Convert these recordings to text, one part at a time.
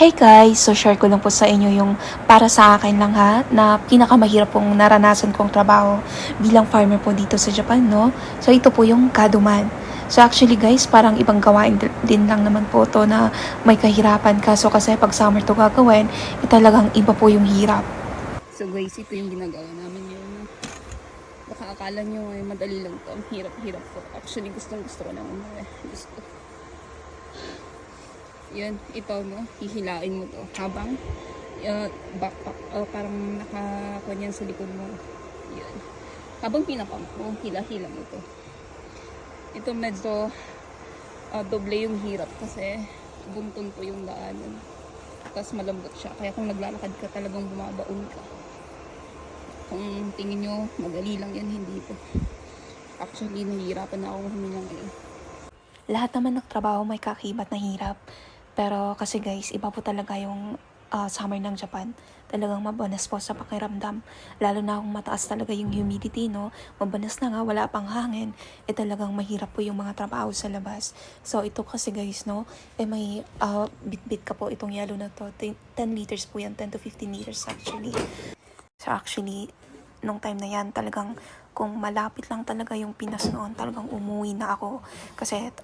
Hey guys! So share ko lang po sa inyo yung para sa akin lang ha, na pinakamahirap pong naranasan kong trabaho bilang farmer po dito sa Japan, no? So ito po yung kaduman. So actually guys, parang ibang gawain din lang naman po to na may kahirapan. Kaso kasi pag summer to gagawin, talagang iba po yung hirap. So guys, ito yung ginagawa namin yung baka akala nyo ay madali lang to. Ang hirap-hirap po. Actually, gusto ko naman. Gusto. Yun, ito mo, hihilain mo to. Habang backpack, parang nakakunyan sa likod mo. Yun. Habang pinapump mo, hila-hila mo to. Ito medyo doble yung hirap kasi buntun po yung daanan. Tapos malambot siya. Kaya kung naglalakad ka talagang bumabaon ka. Kung tingin nyo, madali lang yan, hindi po. Actually, nahihirapan na akong huminga ngayon. Lahat naman ng trabaho may kakibat na hirap. Pero kasi guys, iba po talaga yung summer ng Japan. Talagang mabanas po sa pakiramdam. Lalo na kung mataas talaga yung humidity, no? Mabanas na nga, wala pang hangin. Talagang mahirap po yung mga trabaho sa labas. So ito kasi guys, no? May bit-bit ka po itong yellow na to. 10 liters po yan, 10 to 15 liters actually. So actually, nung time na yan, talagang kung malapit lang talaga yung Pinas noon, talagang umuwi na ako. Kasi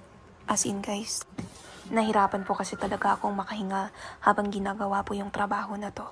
as in guys, nahirapan po kasi talaga akong makahinga habang ginagawa po yung trabaho na to.